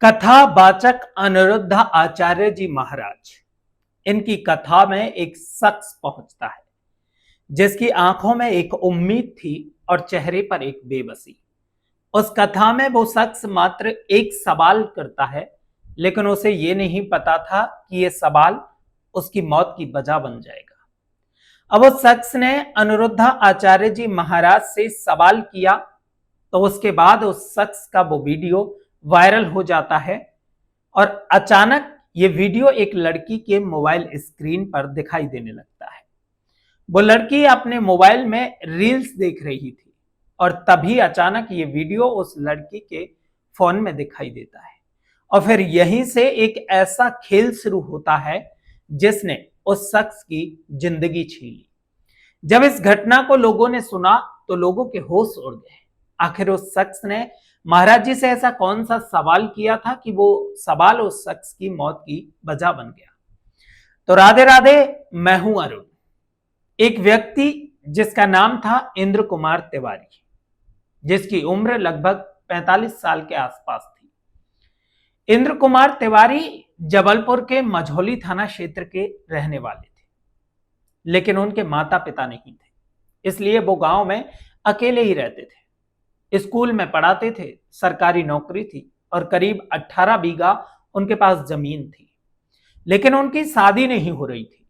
कथावाचक अनिरुद्ध आचार्य जी महाराज, इनकी कथा में एक शख्स पहुंचता है जिसकी आंखों में एक उम्मीद थी और चेहरे पर एक बेबसी। उस कथा में वो शख्स मात्र एक सवाल करता है, लेकिन उसे ये नहीं पता था कि ये सवाल उसकी मौत की वजह बन जाएगा। अब उस शख्स ने अनिरुद्ध आचार्य जी महाराज से सवाल किया, तो उसके बाद उस शख्स का वो वीडियो वायरल हो जाता है और अचानक ये वीडियो एक लड़की के मोबाइल स्क्रीन पर दिखाई देने लगता है। वो लड़की अपने मोबाइल में रील्स देख रही थी और तभी अचानक ये वीडियो उस लड़की के फोन में दिखाई देता है और फिर यहीं से एक ऐसा खेल शुरू होता है जिसने उस शख्स की जिंदगी छीन ली। जब इस घटना को लोगों ने सुना तो लोगों के होश उड़ गए। आखिर उस शख्स ने महाराज जी से ऐसा कौन सा सवाल किया था कि वो सवाल उस शख्स की मौत की वजह बन गया। तो राधे राधे, मैं हूं अरुण। एक व्यक्ति जिसका नाम था इंद्र कुमार तिवारी, जिसकी उम्र लगभग 45 साल के आसपास थी। इंद्र कुमार तिवारी जबलपुर के मझौली थाना क्षेत्र के रहने वाले थे, लेकिन उनके माता पिता नहीं थे, इसलिए वो गांव में अकेले ही रहते थे। स्कूल में पढ़ाते थे, सरकारी नौकरी थी और करीब 18 बीघा उनके पास जमीन थी। लेकिन उनकी शादी नहीं हो रही थी।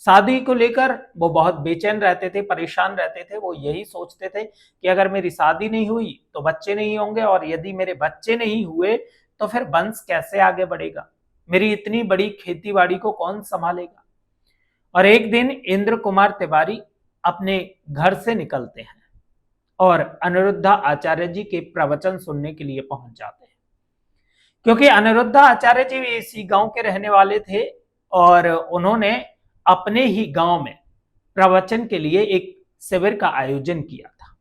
शादी को लेकर वो बहुत बेचैन रहते थे, परेशान रहते थे। वो यही सोचते थे कि अगर मेरी शादी नहीं हुई तो बच्चे नहीं होंगे, और यदि मेरे बच्चे नहीं हुए तो फिर वंश कैसे आगे बढ़ेगा, मेरी इतनी बड़ी खेती बाड़ी को कौन संभालेगा। और एक दिन इंद्र कुमार तिवारी अपने घर से निकलते हैं और अनिरुद्ध आचार्य जी के प्रवचन सुनने के लिए पहुंच जाते हैं, क्योंकि अनिरुद्ध आचार्य जी भी इसी गांव के रहने वाले थे और उन्होंने अपने ही गांव में प्रवचन के लिए एक शिविर का आयोजन किया था।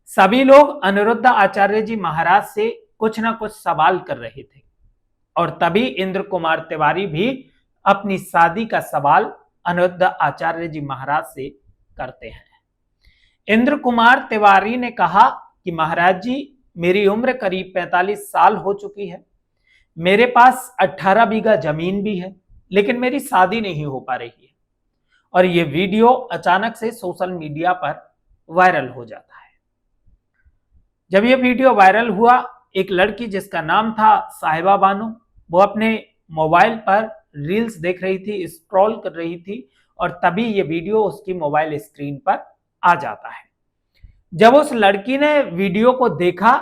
सभी लोग अनिरुद्ध आचार्य जी महाराज से कुछ ना कुछ सवाल कर रहे थे और तभी इंद्र कुमार तिवारी भी अपनी शादी का सवाल अनिरुद्ध आचार्य जी महाराज से करते हैं। इंद्र कुमार तिवारी ने कहा कि महाराज जी, मेरी उम्र करीब 45 साल हो चुकी है, मेरे पास 18 बीघा जमीन भी है, लेकिन मेरी शादी नहीं हो पा रही है। और ये वीडियो अचानक से सोशल मीडिया पर वायरल हो जाता है। जब ये वीडियो वायरल हुआ, एक लड़की जिसका नाम था साहिबा बानो, वो अपने मोबाइल पर रील्स देख रही थी, स्क्रॉल कर रही थी, और तभी ये वीडियो उसकी मोबाइल स्क्रीन पर आ जाता है। जब उस लड़की ने वीडियो को देखा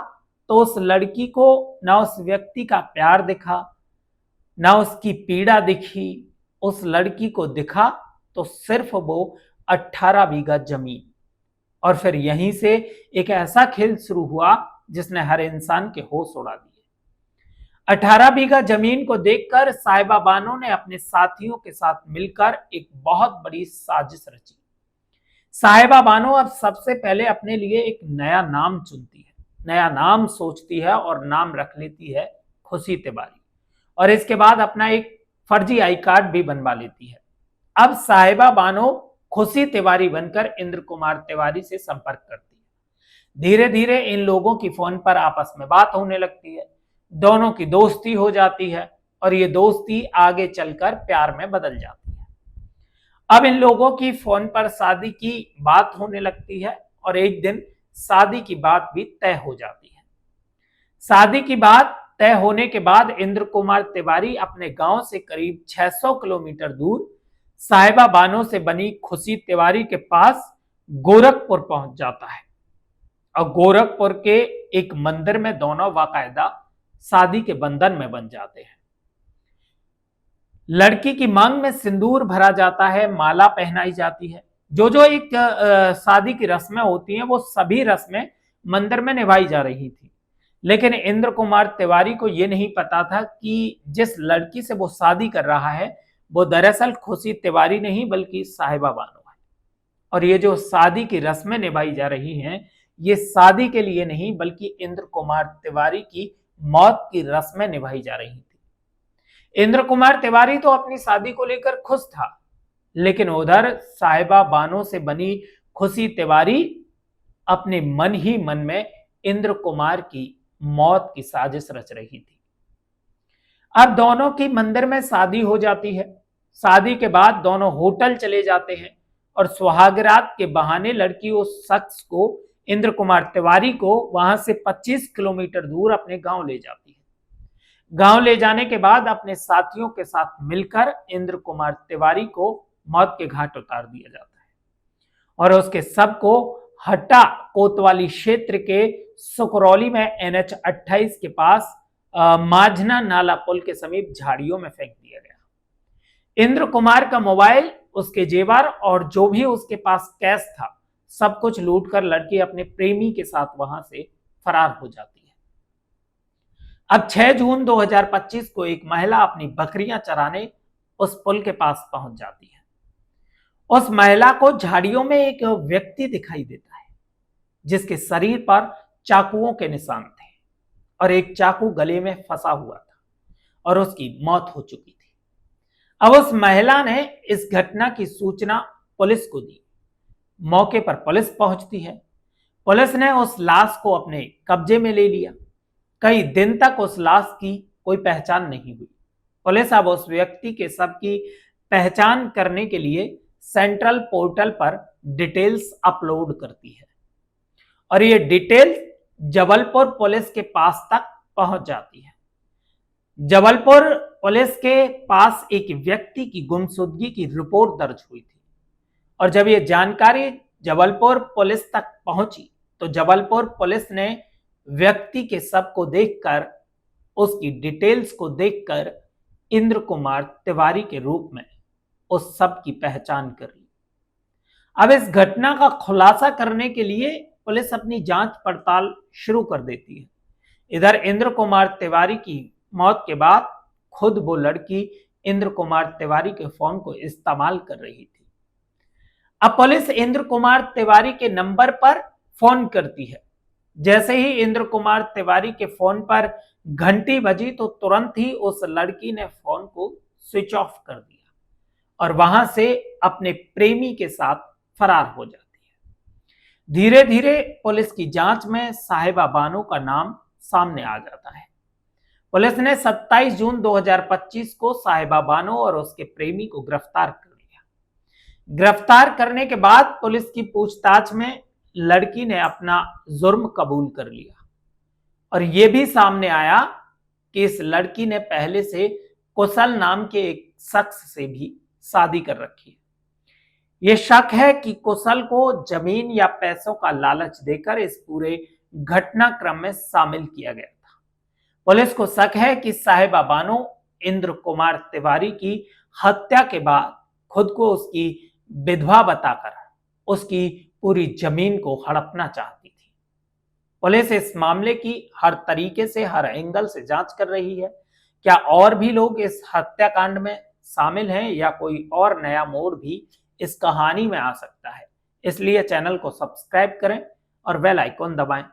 तो उस लड़की को ना उस व्यक्ति का प्यार दिखा, ना उसकी पीड़ा दिखी। उस लड़की को दिखा तो सिर्फ वो 18 बीघा जमीन। और फिर यहीं से एक ऐसा खेल शुरू हुआ जिसने हर इंसान के होश उड़ा दिए। 18 बीघा जमीन को देखकर साहिबा बानो ने अपने साथियों के साथ मिलकर एक बहुत बड़ी साजिश रची। साहिबा बानो अब सबसे पहले अपने लिए एक नया नाम चुनती है, नया नाम सोचती है और नाम रख लेती है खुशी तिवारी, और इसके बाद अपना एक फर्जी आई कार्ड भी बनवा लेती है। अब साहिबा बानो खुशी तिवारी बनकर इंद्र कुमार तिवारी से संपर्क करती है। धीरे धीरे इन लोगों की फोन पर आपस में बात होने लगती है, दोनों की दोस्ती हो जाती है और ये दोस्ती आगे चलकर प्यार में बदल जाती है। अब इन लोगों की फोन पर शादी की बात होने लगती है और एक दिन शादी की बात भी तय हो जाती है। शादी की बात तय होने के बाद इंद्र कुमार तिवारी अपने गांव से करीब 600 किलोमीटर दूर साहिबा बानो से बनी खुशी तिवारी के पास गोरखपुर पहुंच जाता है और गोरखपुर के एक मंदिर में दोनों बाकायदा शादी के बंधन में बन जाते हैं। लड़की की मांग में सिंदूर भरा जाता है, माला पहनाई जाती है। जो जो एक शादी की रस्में होती हैं वो सभी रस्में मंदिर में निभाई जा रही थी, लेकिन इंद्र कुमार तिवारी को यह नहीं पता था कि जिस लड़की से वो शादी कर रहा है वो दरअसल खुशी तिवारी नहीं बल्कि साहिबा बानो है। और ये जो शादी की रस्में निभाई जा रही हैं ये शादी के लिए नहीं बल्कि इंद्र कुमार तिवारी की मौत की रस्में निभाई जा रही थी। इंद्र कुमार तिवारी तो अपनी शादी को लेकर खुश था, लेकिन उधर साहिबा बानो से बनी खुशी तिवारी अपने मन ही मन में इंद्र कुमार की मौत की साजिश रच रही थी। अब दोनों की मंदिर में शादी हो जाती है। शादी के बाद दोनों होटल चले जाते हैं और सुहागरात के बहाने लड़की उस शख्स को, इंद्र कुमार तिवारी को, वहां से 25 किलोमीटर दूर अपने गांव ले जाती है। गांव ले जाने के बाद अपने साथियों के साथ मिलकर इंद्र कुमार तिवारी को मौत के घाट उतार दिया जाता है और उसके शव को हट्टा कोतवाली क्षेत्र के सुकरौली में NH 28 के पास माझना नाला पुल के समीप झाड़ियों में फेंक दिया गया। इंद्र कुमार का मोबाइल, उसके जेवर और जो भी उसके पास कैश था, सब कुछ लूटकर लड़की अपने प्रेमी के साथ वहां से फरार हो जाती है। अब 6 जून 2025 को एक महिला अपनी बकरियां चराने उस पुल के पास पहुंच जाती है। उस महिला को झाड़ियों में एक व्यक्ति दिखाई देता है जिसके शरीर पर चाकुओं के निशान थे और एक चाकू गले में फंसा हुआ था और उसकी मौत हो चुकी थी। अब उस महिला ने इस घटना की सूचना पुलिस को दी। मौके पर पुलिस पहुंचती है। पुलिस ने उस लाश को अपने कब्जे में ले लिया। कई दिन तक उस लाश की कोई पहचान नहीं हुई। पुलिस अब उस व्यक्ति के शव की पहचान करने के लिए सेंट्रल पोर्टल पर डिटेल्स अपलोड करती है और ये डिटेल जबलपुर पुलिस के पास तक पहुंच जाती है। जबलपुर पुलिस के पास एक व्यक्ति की गुमशुदगी की रिपोर्ट दर्ज हुई थी और जब ये जानकारी जबलपुर पुलिस तक पहुंची तो जबलपुर पुलिस ने व्यक्ति के शव को देखकर, उसकी डिटेल्स को देखकर इंद्र कुमार तिवारी के रूप में उस शव की पहचान कर ली। अब इस घटना का खुलासा करने के लिए पुलिस अपनी जांच पड़ताल शुरू कर देती है। इधर इंद्र कुमार तिवारी की मौत के बाद खुद वो लड़की इंद्र कुमार तिवारी के फोन को इस्तेमाल कर रही थी। अब पुलिस इंद्र कुमार तिवारी के नंबर पर फोन करती है। जैसे ही इंद्र कुमार तिवारी के फोन पर घंटी बजी तो तुरंत ही उस लड़की ने फोन को स्विच ऑफ कर दिया और वहां से अपने प्रेमी के साथ फरार हो जाती है। धीरे धीरे पुलिस की जांच में साहिबा बानो का नाम सामने आ जाता है। पुलिस ने 27 जून 2025 को साहिबा बानो और उसके प्रेमी को गिरफ्तार कर लिया। गिरफ्तार करने के बाद पुलिस की पूछताछ में लड़की ने अपना जुर्म कबूल कर लिया और यह भी सामने आया कि इस लड़की ने पहले से कुशल नाम के एक शख्स से भी शादी कर रखी है। यह शक है कि कुशल को जमीन या पैसों का लालच देकर इस पूरे घटनाक्रम में शामिल किया गया था। पुलिस को शक है कि साहिबा बानो इंद्र कुमार तिवारी की हत्या के बाद खुद को उसकी विधवा बताकर उसकी पूरी जमीन को हड़पना चाहती थी। पुलिस इस मामले की हर तरीके से, हर एंगल से जांच कर रही है। क्या और भी लोग इस हत्याकांड में शामिल हैं या कोई और नया मोड़ भी इस कहानी में आ सकता है? इसलिए चैनल को सब्सक्राइब करें और बेल आइकॉन दबाएं